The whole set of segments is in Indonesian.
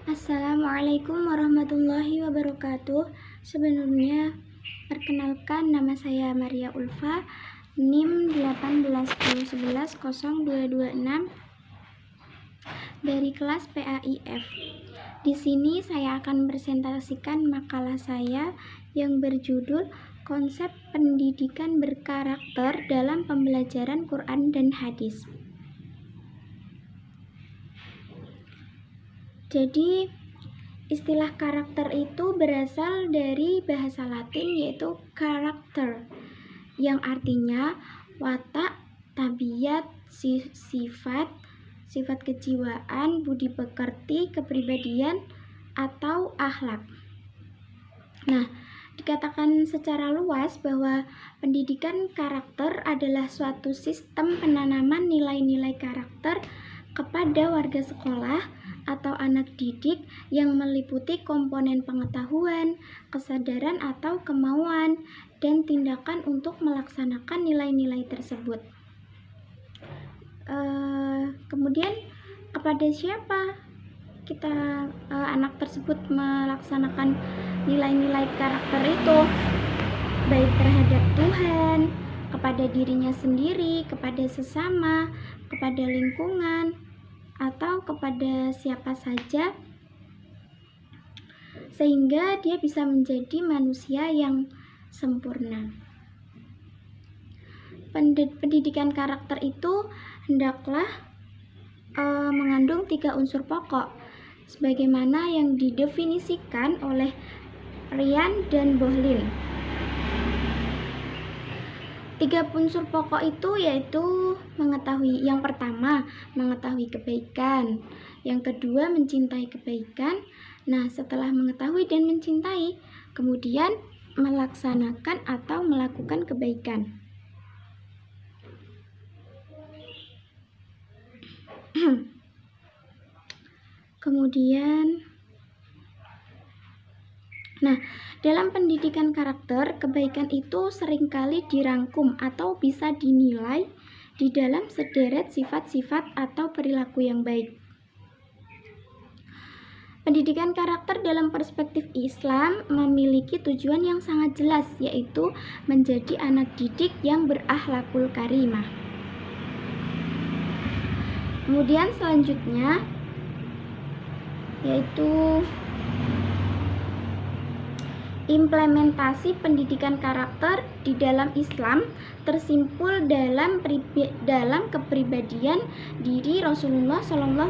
Assalamualaikum warahmatullahi wabarakatuh. Sebelumnya, perkenalkan nama saya Maria Ulfa, NIM 1810110226 dari kelas PAIF. Di sini saya akan presentasikan makalah saya yang berjudul Konsep Pendidikan Berkarakter dalam Pembelajaran Quran dan Hadis. Jadi, istilah karakter itu berasal dari bahasa Latin yaitu karakter, yang artinya watak, tabiat, sifat kejiwaan, budi pekerti, kepribadian, atau akhlak. Nah, dikatakan secara luas bahwa pendidikan karakter adalah suatu sistem penanaman nilai-nilai karakter kepada warga sekolah atau anak didik yang meliputi komponen pengetahuan, kesadaran atau kemauan, dan tindakan untuk melaksanakan nilai-nilai tersebut. Kemudian kepada siapa kita anak tersebut melaksanakan nilai-nilai karakter itu? Baik terhadap Tuhan, kepada dirinya sendiri, kepada sesama, kepada lingkungan, atau kepada siapa saja, sehingga dia bisa menjadi manusia yang sempurna. Pendidikan karakter itu hendaklah mengandung 3 unsur pokok, sebagaimana yang didefinisikan oleh Ryan dan Bohlin. 3 unsur pokok itu yaitu mengetahui, yang pertama mengetahui kebaikan, yang kedua mencintai kebaikan. Nah, setelah mengetahui dan mencintai, kemudian melaksanakan atau melakukan kebaikan. Kemudian, dalam pendidikan karakter, kebaikan itu seringkali dirangkum atau bisa dinilai di dalam sederet sifat-sifat atau perilaku yang baik. Pendidikan karakter dalam perspektif Islam memiliki tujuan yang sangat jelas, yaitu menjadi anak didik yang berakhlakul karimah. Kemudian selanjutnya yaitu implementasi pendidikan karakter di dalam Islam tersimpul dalam kepribadian diri Rasulullah SAW.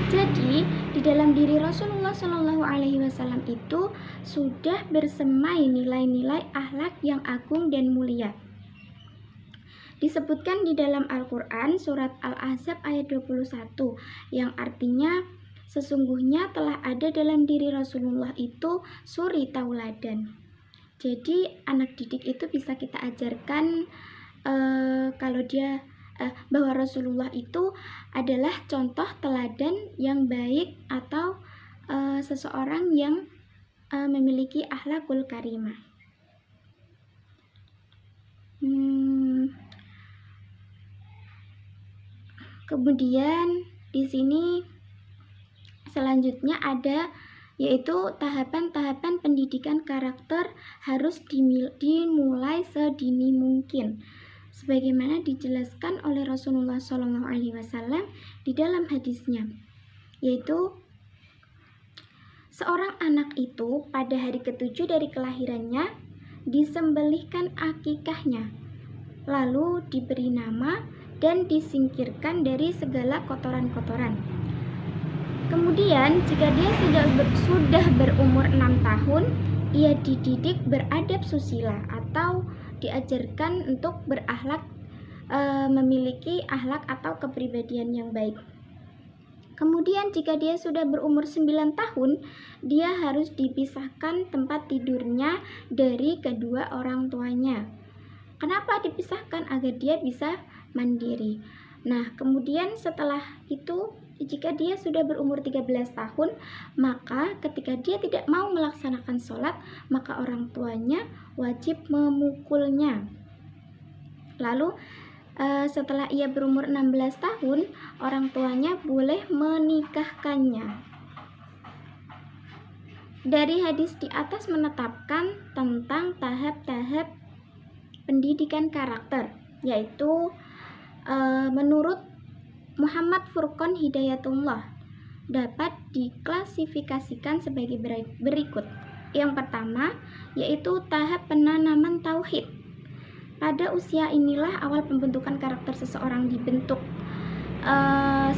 Jadi, di dalam diri Rasulullah SAW itu sudah bersemai nilai-nilai akhlak yang agung dan mulia. Disebutkan di dalam Al-Quran surat Al-Ahzab ayat 21, yang artinya sesungguhnya telah ada dalam diri Rasulullah itu suri tauladan. Jadi anak didik itu bisa kita ajarkan bahwa Rasulullah itu adalah contoh teladan yang baik atau seseorang yang memiliki akhlakul karimah. Kemudian di sini selanjutnya ada yaitu tahapan-tahapan pendidikan karakter harus dimulai sedini mungkin, sebagaimana dijelaskan oleh Rasulullah SAW di dalam hadisnya, yaitu seorang anak itu pada hari ke-7 dari kelahirannya disembelihkan akikahnya, lalu diberi nama dan disingkirkan dari segala kotoran-kotoran. Kemudian jika dia sudah berumur 6 tahun, ia dididik beradab susila atau diajarkan untuk berakhlak, memiliki akhlak atau kepribadian yang baik. Kemudian jika dia sudah berumur 9 tahun, dia harus dipisahkan tempat tidurnya dari kedua orang tuanya. Kenapa dipisahkan? Agar dia bisa mandiri. Nah, kemudian setelah itu, jika dia sudah berumur 13 tahun, maka ketika dia tidak mau melaksanakan sholat, maka orang tuanya wajib memukulnya. Lalu Setelah ia berumur 16 tahun, orang tuanya boleh menikahkannya. Dari hadis di atas menetapkan tentang tahap-tahap pendidikan karakter, yaitu menurut Muhammad Furqan Hidayatullah dapat diklasifikasikan sebagai berikut. Yang pertama yaitu tahap penanaman tauhid. Pada usia inilah awal pembentukan karakter seseorang dibentuk,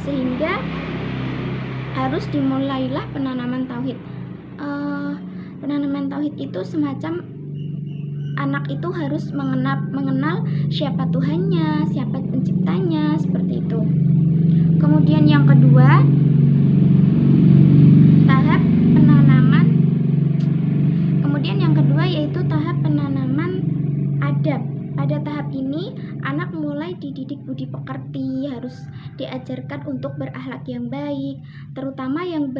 sehingga harus dimulailah penanaman tauhid. Penanaman tauhid itu semacam anak itu harus mengenal siapa Tuhannya, siapa penciptanya, seperti itu. Kemudian yang kedua, yaitu tahap penanaman adab. Pada tahap ini, anak mulai dididik budi pekerti, harus diajarkan untuk berakhlak yang baik, terutama yang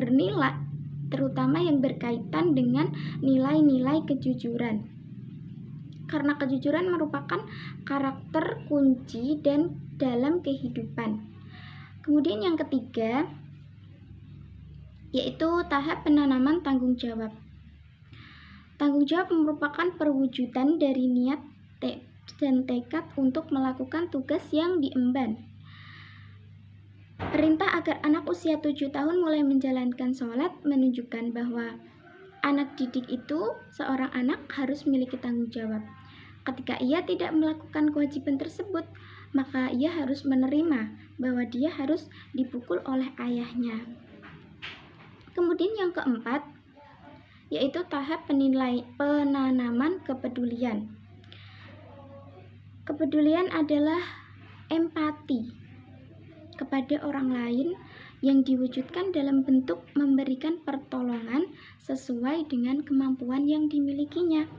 berkaitan dengan nilai-nilai kejujuran. Karena kejujuran merupakan karakter kunci dan dalam kehidupan. Kemudian yang ketiga, yaitu tahap penanaman tanggung jawab. Tanggung jawab merupakan perwujudan dari niat dan tekad untuk melakukan tugas yang diemban. Perintah agar anak usia 7 tahun mulai menjalankan sholat menunjukkan bahwa anak didik itu, seorang anak harus memiliki tanggung jawab. Ketika ia tidak melakukan kewajiban tersebut, maka ia harus menerima bahwa dia harus dipukul oleh ayahnya. Kemudian yang keempat, yaitu tahap penanaman kepedulian. Kepedulian adalah empati kepada orang lain yang diwujudkan dalam bentuk memberikan pertolongan sesuai dengan kemampuan yang dimilikinya.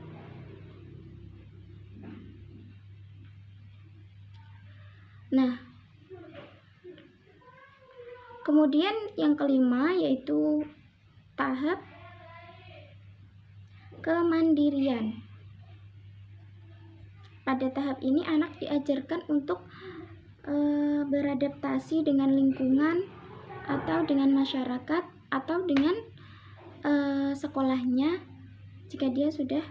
Nah, kemudian yang kelima yaitu tahap kemandirian. Pada tahap ini anak diajarkan untuk beradaptasi dengan lingkungan atau dengan masyarakat atau dengan sekolahnya jika dia sudah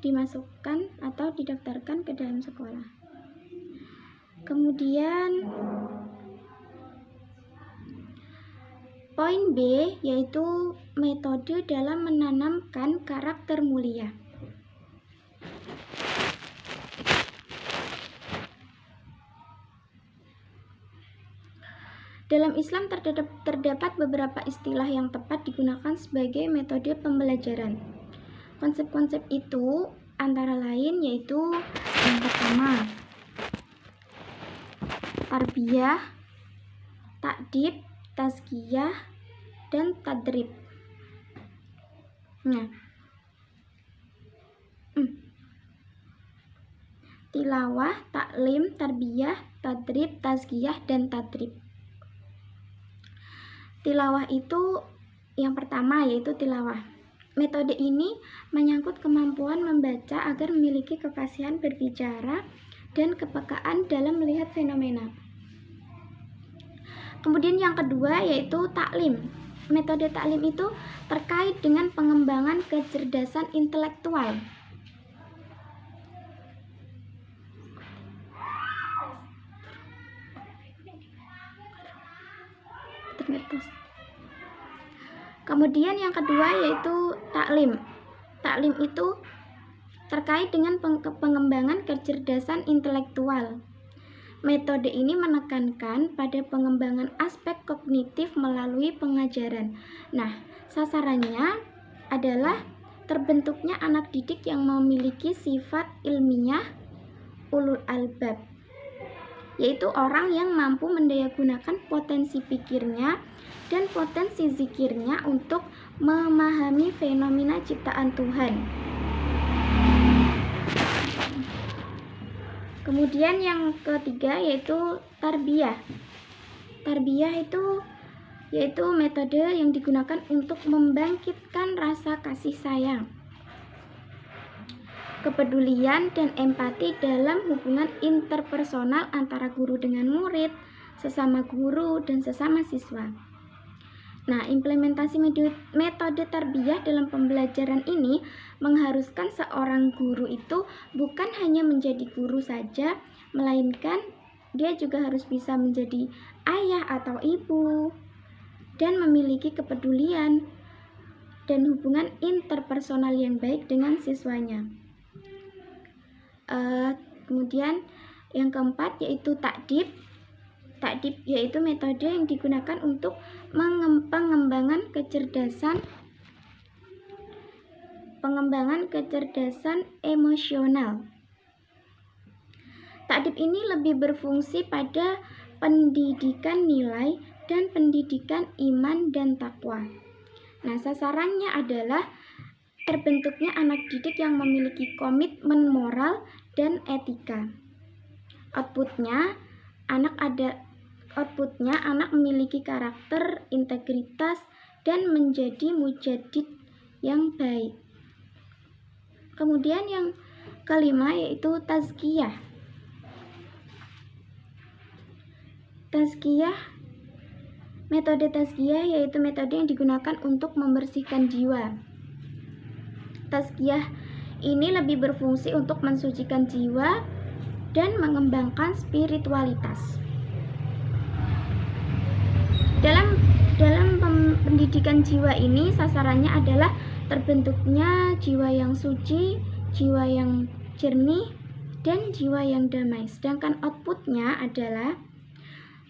dimasukkan atau didaftarkan ke dalam sekolah. Kemudian poin B yaitu metode dalam menanamkan karakter mulia. Dalam Islam terdapat beberapa istilah yang tepat digunakan sebagai metode pembelajaran. Konsep-konsep itu antara lain yaitu yang pertama, tarbiyah, takdib, tazkiyah, dan tadrib. Nah, tilawah, taklim, tarbiyah, tadrib, tazkiyah, dan tadrib. Tilawah itu yang pertama yaitu tilawah. Metode ini menyangkut kemampuan membaca agar memiliki kefasihan berbicara dan kepekaan dalam melihat fenomena. Kemudian yang kedua yaitu taklim. Metode taklim itu terkait dengan pengembangan kecerdasan intelektual. Kemudian yang kedua yaitu taklim. Taklim itu terkait dengan pengembangan kecerdasan intelektual. Metode ini menekankan pada pengembangan aspek kognitif melalui pengajaran. Nah, sasarannya adalah terbentuknya anak didik yang memiliki sifat ilmiah ulul albab, yaitu orang yang mampu mendayagunakan potensi pikirnya dan potensi zikirnya untuk memahami fenomena ciptaan Tuhan. Kemudian yang ketiga yaitu tarbiyah. Tarbiyah itu yaitu metode yang digunakan untuk membangkitkan rasa kasih sayang. kepedulian dan empati dalam hubungan interpersonal antara guru dengan murid, sesama guru, dan sesama siswa. Nah, implementasi metode tarbiyah dalam pembelajaran ini mengharuskan seorang guru itu bukan hanya menjadi guru saja, melainkan dia juga harus bisa menjadi ayah atau ibu dan memiliki kepedulian dan hubungan interpersonal yang baik dengan siswanya. Kemudian yang keempat yaitu takdib. Takdib yaitu metode yang digunakan untuk pengembangan kecerdasan emosional. Takdib ini lebih berfungsi pada pendidikan nilai dan pendidikan iman dan takwa. Nah, sasarannya adalah terbentuknya anak didik yang memiliki komitmen moral dan etika. Outputnya anak memiliki karakter, integritas, dan menjadi mujadid yang baik. Kemudian yang kelima yaitu tazkiyah. Metode tazkiyah yaitu metode yang digunakan untuk membersihkan jiwa. Tazkiyah ini lebih berfungsi untuk mensucikan jiwa dan mengembangkan spiritualitas. Dalam pendidikan jiwa ini sasarannya adalah terbentuknya jiwa yang suci, jiwa yang jernih, dan jiwa yang damai. Sedangkan outputnya adalah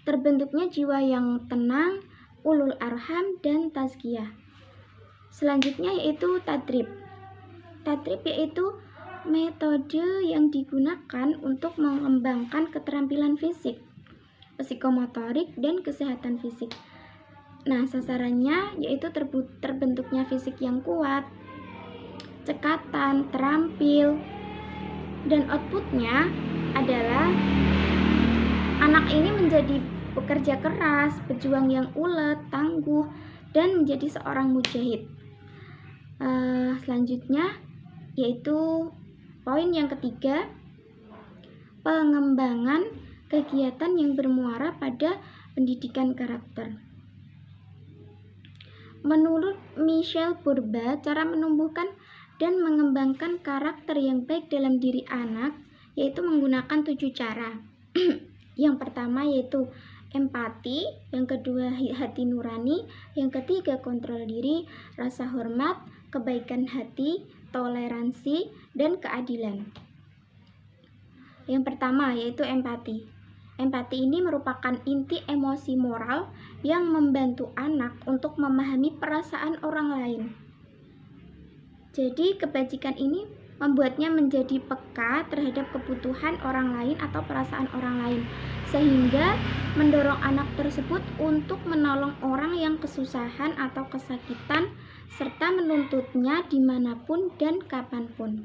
terbentuknya jiwa yang tenang, ulul arham, dan tazkiyah. Selanjutnya yaitu tadrib. Tadrib yaitu metode yang digunakan untuk mengembangkan keterampilan fisik, psikomotorik, dan kesehatan fisik. Nah, sasarannya yaitu terbentuknya fisik yang kuat, cekatan, terampil, dan outputnya adalah anak ini menjadi pekerja keras, pejuang yang ulet, tangguh, dan menjadi seorang mujahid. Selanjutnya yaitu poin yang ketiga, pengembangan kegiatan yang bermuara pada pendidikan karakter. Menurut Michel Bourba, cara menumbuhkan dan mengembangkan karakter yang baik dalam diri anak yaitu menggunakan 7 cara. Yang pertama yaitu empati, yang kedua hati nurani, yang ketiga kontrol diri, rasa hormat, kebaikan hati, toleransi, dan keadilan. Yang pertama yaitu empati. Empati ini merupakan inti emosi moral yang membantu anak untuk memahami perasaan orang lain. Jadi kebajikan ini membuatnya menjadi peka terhadap kebutuhan orang lain atau perasaan orang lain, sehingga mendorong anak tersebut untuk menolong orang yang kesusahan atau kesakitan, serta menuntutnya dimanapun dan kapanpun.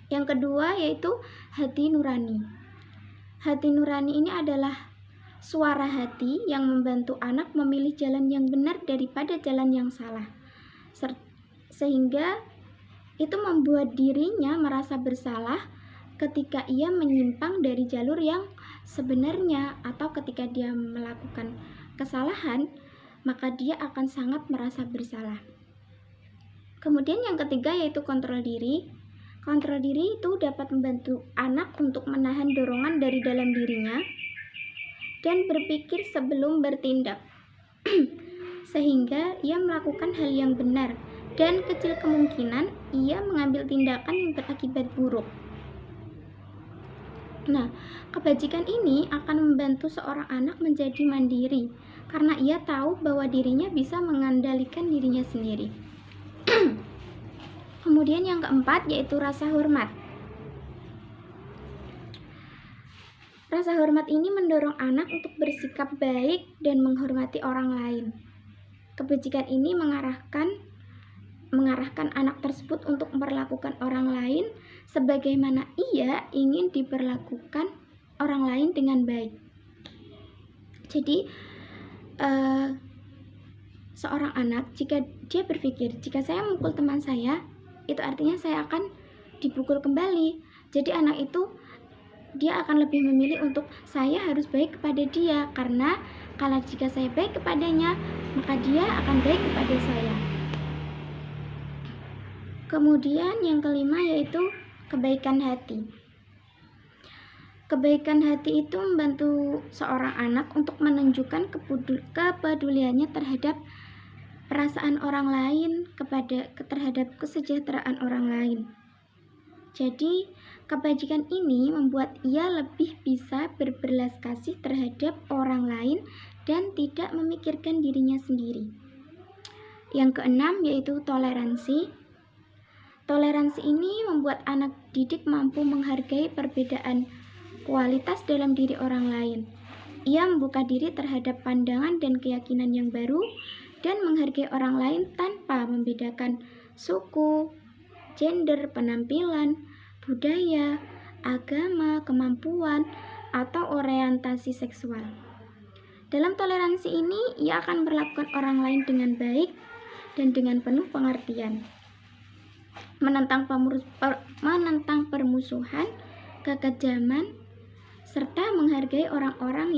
Yang kedua yaitu hati nurani. Hati nurani ini adalah suara hati yang membantu anak memilih jalan yang benar daripada jalan yang salah, sehingga itu membuat dirinya merasa bersalah ketika ia menyimpang dari jalur yang sebenarnya, atau ketika dia melakukan kesalahan, maka dia akan sangat merasa bersalah. Kemudian yang ketiga yaitu kontrol diri. Kontrol diri itu dapat membantu anak untuk menahan dorongan dari dalam dirinya dan berpikir sebelum bertindak, sehingga ia melakukan hal yang benar dan kecil kemungkinan ia mengambil tindakan yang berakibat buruk. Nah, kebajikan ini akan membantu seorang anak menjadi mandiri karena ia tahu bahwa dirinya bisa mengendalikan dirinya sendiri. Kemudian yang keempat yaitu rasa hormat. Rasa hormat ini mendorong anak untuk bersikap baik dan menghormati orang lain. Kebajikan ini mengarahkan anak tersebut untuk memperlakukan orang lain sebagaimana ia ingin diperlakukan orang lain dengan baik. Jadi seorang anak jika dia berpikir, jika saya mukul teman saya, itu artinya saya akan dipukul kembali. Jadi anak itu dia akan lebih memilih untuk saya harus baik kepada dia, karena kalau jika saya baik kepadanya, maka dia akan baik kepada saya. Kemudian yang kelima yaitu kebaikan hati. Kebaikan hati itu membantu seorang anak untuk menunjukkan kepeduliannya terhadap perasaan orang lain, terhadap kesejahteraan orang lain. Jadi, kebajikan ini membuat ia lebih bisa berbelas kasih terhadap orang lain dan tidak memikirkan dirinya sendiri. Yang keenam yaitu toleransi. Toleransi ini membuat anak didik mampu menghargai perbedaan kualitas dalam diri orang lain. Ia membuka diri terhadap pandangan dan keyakinan yang baru dan menghargai orang lain tanpa membedakan suku, gender, penampilan, budaya, agama, kemampuan, atau orientasi seksual. Dalam toleransi ini, ia akan memperlakukan orang lain dengan baik dan dengan penuh pengertian, menentang permusuhan, kekejaman, serta menghargai orang-orang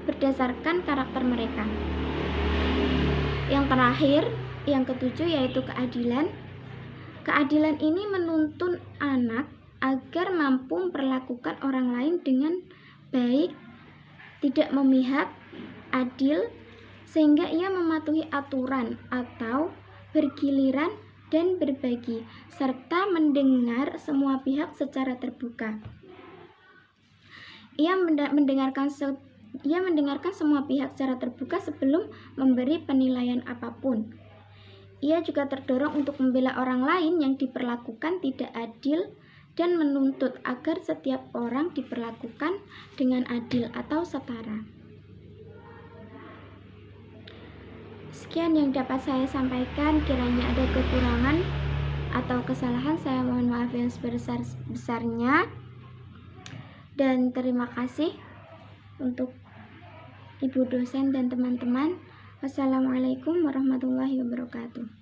berdasarkan karakter mereka. Yang terakhir, yang ketujuh yaitu keadilan. Keadilan ini menuntun anak agar mampu memperlakukan orang lain dengan baik, tidak memihak, adil, sehingga ia mematuhi aturan atau bergiliran dan berbagi, serta mendengar semua pihak secara terbuka. Ia mendengarkan semua pihak secara terbuka sebelum memberi penilaian apapun. Ia juga terdorong untuk membela orang lain yang diperlakukan tidak adil dan menuntut agar setiap orang diperlakukan dengan adil atau setara. Sekian yang dapat saya sampaikan. Kiranya ada kekurangan atau kesalahan, saya mohon maaf yang sebesar-besarnya. Dan terima kasih untuk Ibu dosen dan teman-teman. Wassalamualaikum warahmatullahi wabarakatuh.